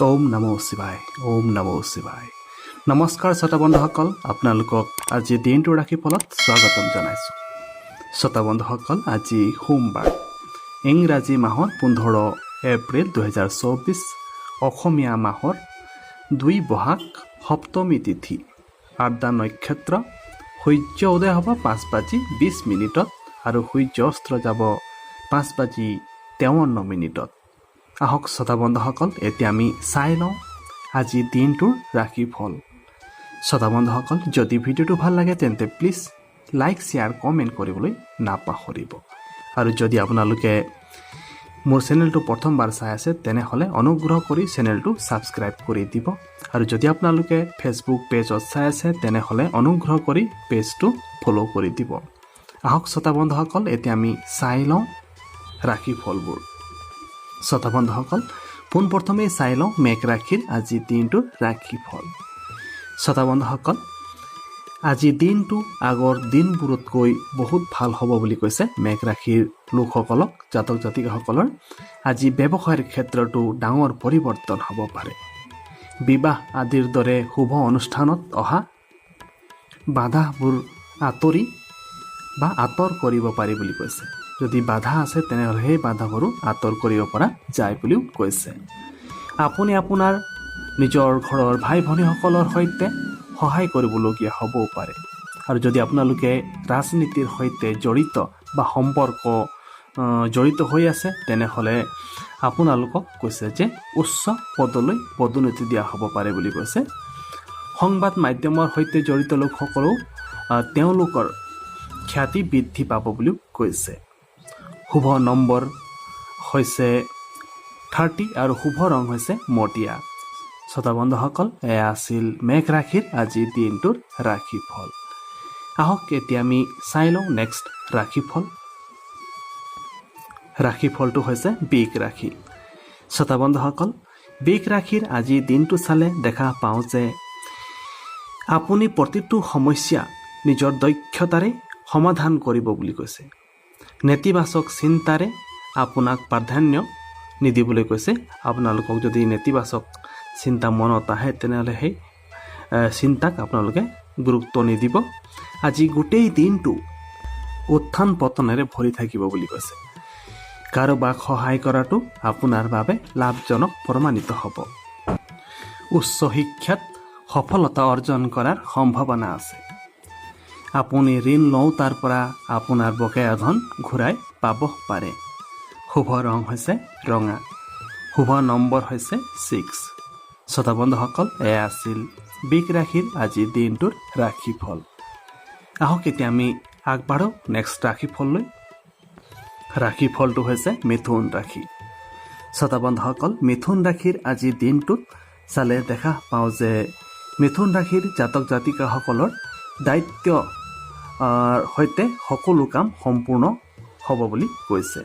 ওম নমো শিৱায় ওম নমো শিৱায়। নমস্কাৰ শ্ৰোতা বন্ধুসকল, আপোনালোকক আজি দিনটোৰ ৰাশিফলত স্বাগতম জনাইছোঁ। শ্ৰোতা বন্ধুসকল, আজি সোমবাৰ, ইংৰাজী মাহৰ 15 এপ্ৰিল 2024, অসমীয়া মাহৰ 2 বহাগ, সপ্তমী তিথি, আৰ্দ্ৰা নক্ষত্ৰ। সূৰ্য উদয় হ'ব 5:20 আৰু সূৰ্য অস্ত যাব 5:53। আহক শ্ৰোতা বন্ধুসকল, এতিয়া আমি চাই লওঁ আজি দিনটোৰ ৰাশিফল। শ্ৰোতা বন্ধুসকল, যদি ভিডিঅ'টো ভাল লাগে তেন্তে প্লিজ লাইক, শ্বেয়াৰ, কমেণ্ট কৰিবলৈ নাপাহৰিব। আৰু যদি আপোনালোকে মোৰ চেনেলটো প্ৰথমবাৰ চাই আছে তেনেহ'লে অনুগ্ৰহ কৰি চেনেলটো ছাবস্ক্ৰাইব কৰি দিব। আৰু যদি আপোনালোকে ফেচবুক পেজত চাই আছে তেনেহ'লে অনুগ্ৰহ কৰি পেজটো ফ'ল' কৰি দিব। আহক শ্ৰোতা বন্ধুসকল, এতিয়া আমি চাই লওঁ ৰাশিফলবোৰ। শ্ৰোতা বন্ধুসকল, পোনপ্ৰথমেই চাই লওঁ মেঘ ৰাশিৰ আজি দিনটোৰ ৰাশিফল। শ্ৰোতা বন্ধুসকল, আজি দিনটো আগৰ দিনবোৰতকৈ বহুত ভাল হ'ব বুলি কৈছে মেঘ ৰাশিৰ লোকসকলক। জাতক জাতিকাসকলৰ আজি ব্যৱসায়ৰ ক্ষেত্ৰতো ডাঙৰ পৰিৱৰ্তন হ'ব পাৰে। বিবাহ আদিৰ দৰে শুভ অনুষ্ঠানত অহা বাধাবোৰ আঁতৰ কৰিব পাৰি বুলি কৈছে। যদি বাধা আছে তেনেহ'লে সেই বাধাবোৰো আঁতৰ কৰিব পৰা যায় বুলিও কৈছে। আপুনি আপোনাৰ নিজৰ ঘৰৰ ভাই ভনীসকলৰ সৈতে সহায় কৰিবলগীয়া হ'বও পাৰে। আৰু যদি আপোনালোকে ৰাজনীতিৰ সৈতে জড়িত বা সম্পৰ্ক জড়িত হৈ আছে তেনেহ'লে আপোনালোকক কৈছে যে উচ্চ পদলৈ পদোন্নতি দিয়া হ'ব পাৰে বুলি কৈছে। সংবাদ মাধ্যমৰ সৈতে জড়িত লোকসকলেও তেওঁলোকৰ খ্যাতি বৃদ্ধি পাব বুলিও কৈছে। শুভ নম্বৰ হৈছে 30 আৰু শুভ ৰং হৈছে মটীয়া। শ্ৰোতা বন্ধুসকল, এয়া আছিল মেঘ ৰাশিৰ আজিৰ দিনটোৰ ৰাশিফল। আহক এতিয়া আমি চাই লওঁ নেক্সট ৰাশিফল। ৰাশিফলটো হৈছে বৃষ ৰাশি। শ্ৰোতা বন্ধুসকল, বৃষ ৰাশিৰ আজিৰ দিনটো চালে দেখা পাওঁ যে আপুনি প্ৰতিটো সমস্যা নিজৰ দক্ষতাৰে সমাধান কৰিব বুলি কৈছে। নেতিবাচক চিন্তাৰে আপোনাক প্ৰাধান্য নিদিবলৈ কৈছে। আপোনালোকক যদি নেতিবাচক চিন্তা মনত আহে তেনেহ'লে সেই চিন্তাক আপোনালোকে গুৰুত্ব নিদিব। আজি গোটেই দিনটো উত্থান পতনেৰে ভৰি থাকিব বুলি কৈছে। কাৰোবাক সহায় কৰাটো আপোনাৰ বাবে লাভজনক প্ৰমাণিত হ'ব। উচ্চ শিক্ষাত সফলতা অৰ্জন কৰাৰ সম্ভাৱনা আছে। আপুনি ঋণ লওঁ তাৰ পৰা আপোনাৰ বকেয়া ধন ঘূৰাই পাব পাৰে। শুভ ৰং হৈছে ৰঙা। শুভ নম্বৰ হৈছে 6। শ্ৰোতা বন্ধুসকল, এয়া আছিল বৃষ ৰাশিৰ আজিৰ দিনটোৰ ৰাশিফল। আহক এতিয়া আমি আগবাঢ়ো নেক্সট ৰাশিফললৈ। ৰাশিফলটো হৈছে মিথুন ৰাশি। শ্ৰোতা বন্ধুসকল, মিথুন ৰাশিৰ আজিৰ দিনটোত চালে দেখা পাওঁ যে মিথুন ৰাশিৰ জাতক জাতিকাসকলৰ দায়িত্ব সৈতে সকলো কাম সম্পূৰ্ণ হ'ব বুলি কৈছে,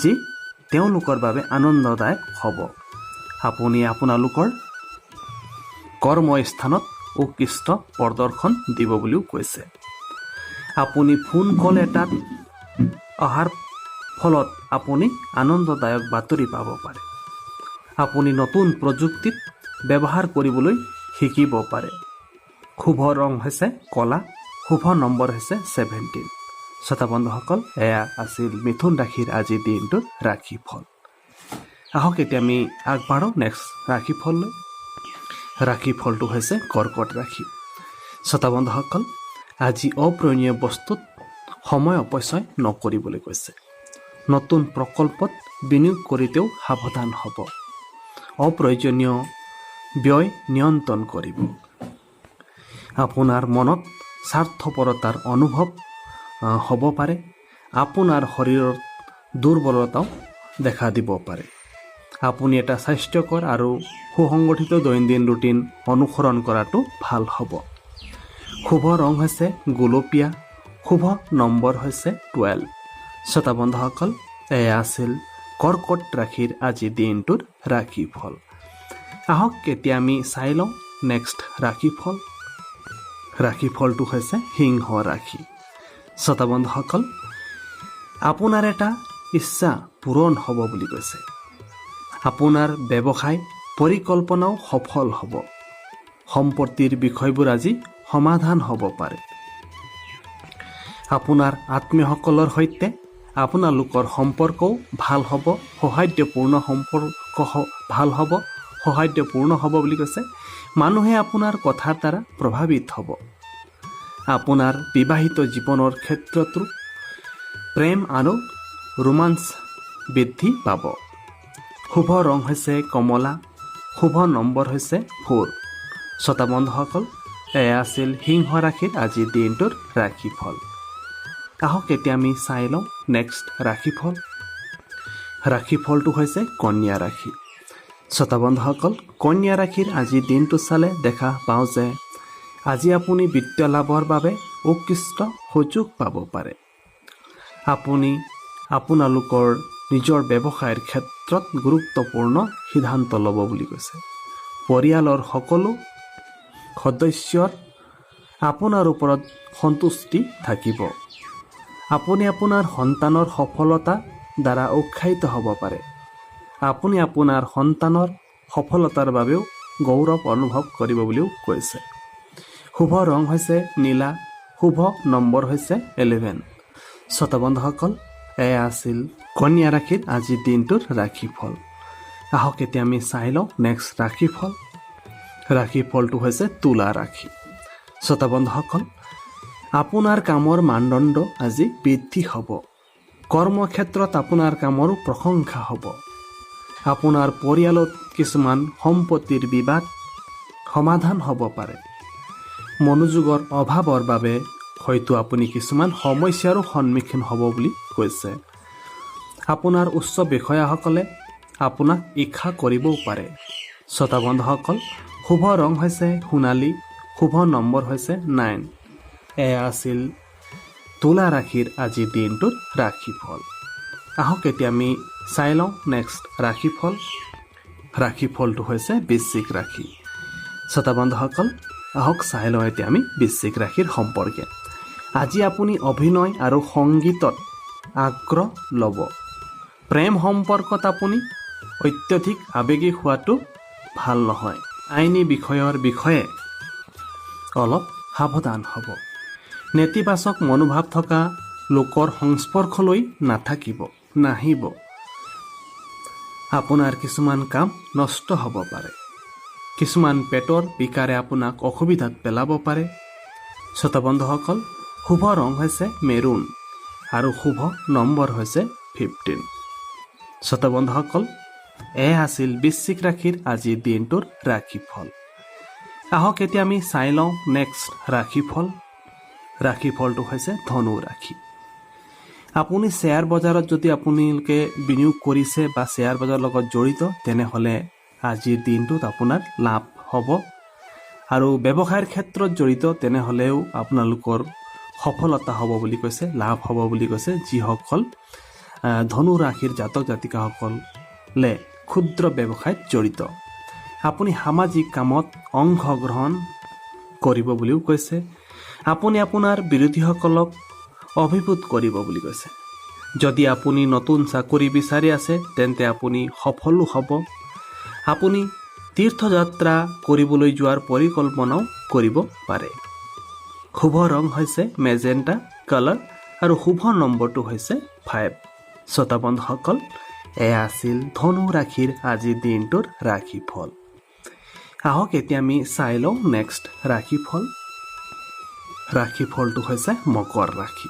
যি তেওঁলোকৰ বাবে আনন্দদায়ক হ'ব। আপুনি আপোনালোকৰ কৰ্মস্থানত উৎকৃষ্ট প্ৰদৰ্শন দিব বুলিও কৈছে। আপুনি ফোন কল এটাত অহাৰ ফলত আপুনি আনন্দদায়ক বাতৰি পাব পাৰে। আপুনি নতুন প্ৰযুক্তিত ব্যৱহাৰ কৰিবলৈ শিকিব পাৰে। শুভ ৰং হৈছে ক'লা। শুভ নম্বৰ হৈছে 17। শ্ৰোতা বন্ধুসকল, এয়া আছিল মিথুন ৰাশিৰ আজিৰ দিনটোৰ ৰাশিফল। আহক এতিয়া আমি আগবাঢ়ো নেক্সট ৰাশিফললৈ। ৰাশিফলটো হৈছে কৰ্কট ৰাশি। শ্ৰোতা বন্ধুসকল, আজি অপ্ৰয়োজনীয় বস্তুত সময় অপচয় নকৰিবলৈ কৈছে। নতুন প্ৰকল্পত বিনিয়োগ কৰোঁতেও সাৱধান হ'ব। অপ্ৰয়োজনীয় ব্যয় নিয়ন্ত্ৰণ কৰিব। আপোনাৰ মনত স্বাৰ্থপৰতাৰ অনুভৱ হ'ব পাৰে। আপোনাৰ শৰীৰত দুৰ্বলতাও দেখা দিব পাৰে। আপুনি এটা স্বাস্থ্যকৰ আৰু সুসংগঠিত দৈনন্দিন ৰুটিন অনুসৰণ কৰাটো ভাল হ'ব। শুভ ৰং হৈছে গোলপীয়া। শুভ নম্বৰ হৈছে 12। শ্ৰোতা বন্ধুসকল, এয়া আছিল কৰ্কট ৰাশিৰ আজিৰ দিনটোৰ ৰাশিফল। আহক এতিয়া আমি চাই লওঁ নেক্সট ৰাশিফল। ৰাশিফলটো হৈছে সিংহ ৰাশি। শ্ৰোতা বন্ধুসকল, আপোনাৰ এটা ইচ্ছা পূৰণ হ'ব বুলি কৈছে। আপোনাৰ ব্যৱসায় পৰিকল্পনাও সফল হ'ব। সম্পত্তিৰ বিষয়বোৰ আজি সমাধান হ'ব পাৰে। আপোনাৰ আত্মীয়সকলৰ সৈতে আপোনালোকৰ সম্পৰ্কও ভাল হ'ব, সৌহাৰ্দ্যপূৰ্ণ সম্পৰ্ক ভাল হ'ব, সৌহাৰ্দ্যপূৰ্ণ হ'ব বুলি কৈছে। মানুহে আপোনাৰ কথাৰ দ্বাৰা প্ৰভাৱিত হ'ব। আপোনাৰ বিবাহিত জীৱনৰ ক্ষেত্ৰতো প্ৰেম আৰু ৰোমাঞ্চ বৃদ্ধি পাব। শুভ ৰং হৈছে কমলা, শুভ নম্বৰ হৈছে 4। শ্ৰোতা বন্ধুসকল, এয়া আছিল সিংহ ৰাশিৰ আজিৰ দিনটোৰ ৰাশিফল। আহক এতিয়া আমি চাই লওঁ নেক্সট ৰাশিফল। ৰাশিফলটো হৈছে কন্যা ৰাশি। শ্ৰোতা বন্ধুসকল, কন্যা ৰাশিৰ আজিৰ দিনটো চালে দেখা পাওঁ যে আজি আপুনি বিত্তীয় লাভৰ বাবে উৎকৃষ্ট সুযোগ পাব পাৰে। আপুনি আপোনালোকৰ নিজৰ ব্যৱসায়ৰ ক্ষেত্ৰত গুৰুত্বপূৰ্ণ সিদ্ধান্ত ল'ব বুলি কৈছে। পৰিয়ালৰ সকলো সদস্যৰ আপোনাৰ ওপৰত সন্তুষ্টি থাকিব। আপুনি আপোনাৰ সন্তানৰ সফলতা দ্বাৰা উৎসাহিত হ'ব পাৰে। আপুনি আপোনাৰ সন্তানৰ সফলতাৰ বাবেও গৌৰৱ অনুভৱ কৰিব বুলিও কৈছে। শুভ ৰং হৈছে নীলা, শুভ নম্বৰ হৈছে 11। শ্ৰোতা বন্ধুসকল, এয়া আছিল কন্যা ৰাশিৰ আজিৰ দিনটোৰ ৰাশিফল। আহক এতিয়া আমি চাই লওঁ নেক্সট ৰাশিফল। ৰাশিফলটো হৈছে তুলা ৰাশি। শ্ৰোতা বন্ধুসকল, আপোনাৰ কামৰ মানদণ্ড আজি বৃদ্ধি হ'ব। কৰ্মক্ষেত্ৰত আপোনাৰ কামৰো প্ৰশংসা হ'ব। আপোনাৰ পৰিয়ালত কিছুমান সম্পত্তিৰ বিবাদ সমাধান হ'ব পাৰে। মনোযোগৰ অভাৱৰ বাবে হয়তো আপুনি কিছুমান সমস্যাৰো সন্মুখীন হ'ব বুলি কৈছে। আপোনাৰ উচ্চ বিষয়াসকলে আপোনাক ঈৰ্ষা কৰিবও পাৰে। শ্ৰোতা বন্ধুসকল, শুভ ৰং হৈছে সোণালী, শুভ নম্বৰ হৈছে 9। এয়া আছিল তুলা ৰাশিৰ আজিৰ দিনটোৰ ৰাশিফল। আহক এতিয়া আমি চাই লওঁ নেক্সট ৰাশিফল। ৰাশিফলটো হৈছে বৃশ্চিক ৰাশি। শ্ৰোতা বন্ধুসকল, আহক চাই লওঁ এতিয়া আমি বৃশ্চিক ৰাশিৰ সম্পৰ্কে। আজি আপুনি অভিনয় আৰু সংগীতত আগ্ৰহ ল'ব। প্ৰেম সম্পৰ্কত আপুনি অত্যধিক আৱেগিক হোৱাটো ভাল নহয়। আইনী বিষয়ৰ বিষয়ে অলপ সাৱধান হ'ব। নেতিবাচক মনোভাৱ থকা লোকৰ সংস্পৰ্শলৈ নাহিব। আপোনাৰ কিছুমান কাম নষ্ট হ'ব পাৰে। কিছুমান পেটৰ বিকাৰে আপোনাক অসুবিধাত পেলাব পাৰে। শ্ৰোতা বন্ধুসকল, শুভ ৰং হৈছে মেৰুণ আৰু শুভ নম্বৰ হৈছে 15। শ্ৰোতা বন্ধুসকল, এয়া আছিল বৃশ্চিক ৰাশিৰ আজিৰ দিনটোৰ ৰাশিফল। আহক এতিয়া আমি চাই লওঁ নেক্সট ৰাশিফল। ৰাশিফলটো হৈছে ধনু ৰাশি। আপুনি শ্বেয়াৰ বজাৰত যদি আপোনালোকে বিনিয়োগ কৰিছে বা শ্বেয়াৰ বজাৰৰ লগত জড়িত, তেনেহ'লে আজিৰ দিনটোত আপোনাৰ লাভ হ'ব। আৰু ব্যৱসায়ৰ ক্ষেত্ৰত জড়িত তেনেহ'লেও আপোনালোকৰ সফলতা হ'ব বুলি কৈছে, লাভ হ'ব বুলি কৈছে। যিসকল ধনু ৰাশিৰ জাতক জাতিকাসকলে ক্ষুদ্ৰ ব্যৱসায়ত জড়িত, আপুনি সামাজিক কামত অংশগ্ৰহণ কৰিব বুলিও কৈছে। আপুনি আপোনাৰ বিৰোধীসকলক অভিভূত কৰিব বুলি কৈছে। যদি আপুনি নতুন চাকৰি বিচাৰি আছে তেন্তে আপুনি সফলো হ'ব। আপুনি তীৰ্থযাত্ৰা কৰিবলৈ যোৱাৰ পৰিকল্পনাও কৰিব পাৰে। শুভ ৰং হৈছে মেজেণ্টা কালাৰ আৰু শুভ নম্বৰটো হৈছে 5। শ্ৰোতা বন্ধুসকল, এয়া আছিল ধনু ৰাশিৰ আজিৰ দিনটোৰ ৰাশিফল। আহক এতিয়া আমি চাই লওঁ নেক্সট ৰাশিফল। ৰাশিফলটো হৈছে মকৰ ৰাশি।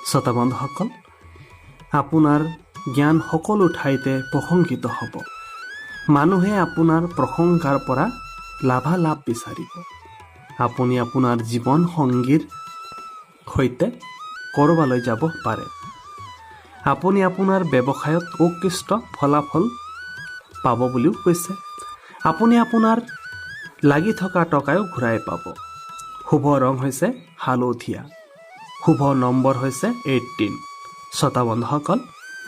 শ্ৰোতা বন্ধুসকল, আপোনাৰ জ্ঞান সকলো ঠাইতে প্ৰশংসিত হ'ব। মানুহে আপোনাৰ প্ৰশংসাৰ পৰা লাভালাভ বিচাৰিব। আপুনি আপোনাৰ জীৱন সংগীৰ সৈতে ক'ৰবালৈ যাব পাৰে। আপুনি আপোনাৰ ব্যৱসায়ত উৎকৃষ্ট ফলাফল পাব বুলিও কৈছে। আপুনি আপোনাৰ লাগি থকা টকাও ঘূৰাই পাব। শুভ ৰং হৈছে হালধীয়া, শুভ নম্বৰ হৈছে 18। শ্ৰোতা বন্ধুসকল,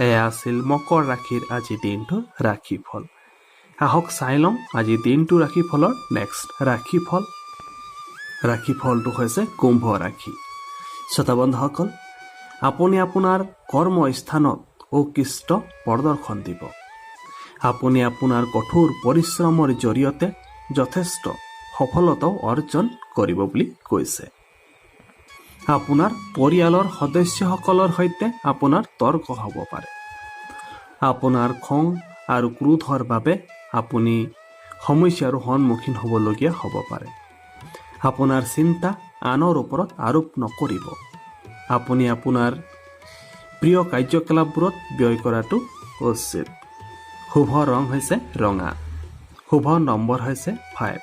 এয়া আছিল মকৰ ৰাশিৰ আজিৰ দিনটোৰ ৰাশিফল। আহক চাই লওঁ আজিৰ দিনটোৰ ৰাশিফলৰ নেক্সট ৰাশিফল। ৰাশিফলটো হৈছে কুম্ভ ৰাশি। শ্ৰোতা বন্ধুসকল, আপুনি আপোনাৰ কৰ্মস্থানত উৎকৃষ্ট প্ৰদৰ্শন দিব। আপুনি আপোনাৰ কঠোৰ পৰিশ্ৰমৰ জৰিয়তে যথেষ্ট সফলতাও অৰ্জন কৰিব বুলি কৈছে। আপোনাৰ পৰিয়ালৰ সদস্যসকলৰ সৈতে আপোনাৰ তৰ্ক হ'ব পাৰে। আপোনাৰ খং আৰু ক্ৰোধৰ বাবে আপুনি সমস্যাৰ সন্মুখীন হ'বলগীয়া হ'ব পাৰে। আপোনাৰ চিন্তা আনৰ ওপৰত আৰোপ নকৰিব। আপুনি আপোনাৰ প্ৰিয় কাৰ্যকলাপবোৰত ব্যয় কৰাটো উচিত। শুভ ৰং হৈছে ৰঙা। শুভ নম্বৰ হৈছে 5।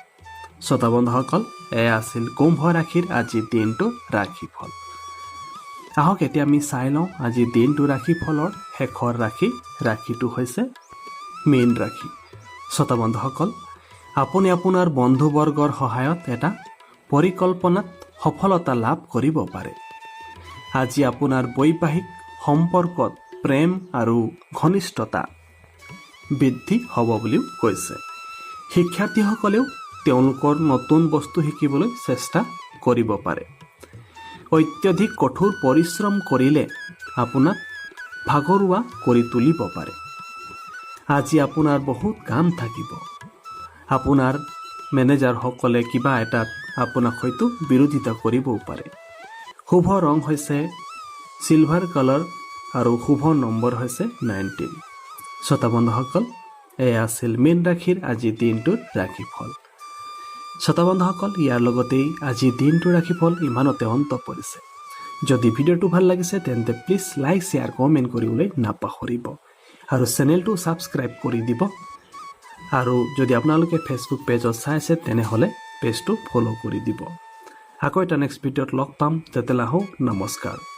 শ্ৰোতা বন্ধুসকল, এয়া আছিল কুম্ভ ৰাশিৰ আজিৰ দিনটোৰ ৰাশিফল। আহক এতিয়া আমি চাই লওঁ আজিৰ দিনটোৰ ৰাশিফলৰ শেষৰ ৰাশিটো হৈছে মীন ৰাশি। শ্ৰোতা বন্ধুসকল, আপুনি আপোনাৰ বন্ধুবৰ্গৰ সহায়ত এটা পৰিকল্পনাত সফলতা লাভ কৰিব পাৰে। আজি আপোনাৰ বৈবাহিক সম্পৰ্কত প্ৰেম আৰু ঘনিষ্ঠতা বৃদ্ধি হ'ব বুলিও কৈছে। শিক্ষাৰ্থীসকলেও তেওঁলোকৰ নতুন বস্তু শিকিবলৈ চেষ্টা কৰিব পাৰে। অত্যধিক কঠোৰ পৰিশ্ৰম কৰিলে আপোনাক ভাগৰুৱা কৰি তুলিব পাৰে। আজি আপোনাৰ বহুত কাম থাকিব। আপোনাৰ মেনেজাৰসকলে কিবা এটাত আপোনাক হয়তো বিৰোধিতা কৰিবও পাৰে। শুভ ৰং হৈছে চিলভাৰ কালাৰ আৰু শুভ নম্বৰ হৈছে 19। শ্ৰোতা বন্ধুসকল, এয়া আছিল মীন ৰাশিৰ আজিৰ দিনটোৰ ৰাশিফল। শ্ৰোতা বন্ধুসকল, ইয়াৰ লগতেই আজিৰ দিনটোৰ ৰাশিফল ইমানতে অন্ত পৰিছে। যদি ভিডিঅ'টো ভাল লাগিছে তেন্তে প্লিজ লাইক, শ্বেয়াৰ, কমেণ্ট কৰিবলৈ নাপাহৰিব আৰু চেনেলটো ছাবস্ক্ৰাইব কৰি দিব। আৰু যদি আপোনালোকে ফেচবুক পেজত চাই আছে তেনেহ'লে পেজটো ফ'ল' কৰি দিব। আকৌ এটা নেক্সট ভিডিঅ'ত লগ পাম। তেতিয়াহ'লে নমস্কাৰ।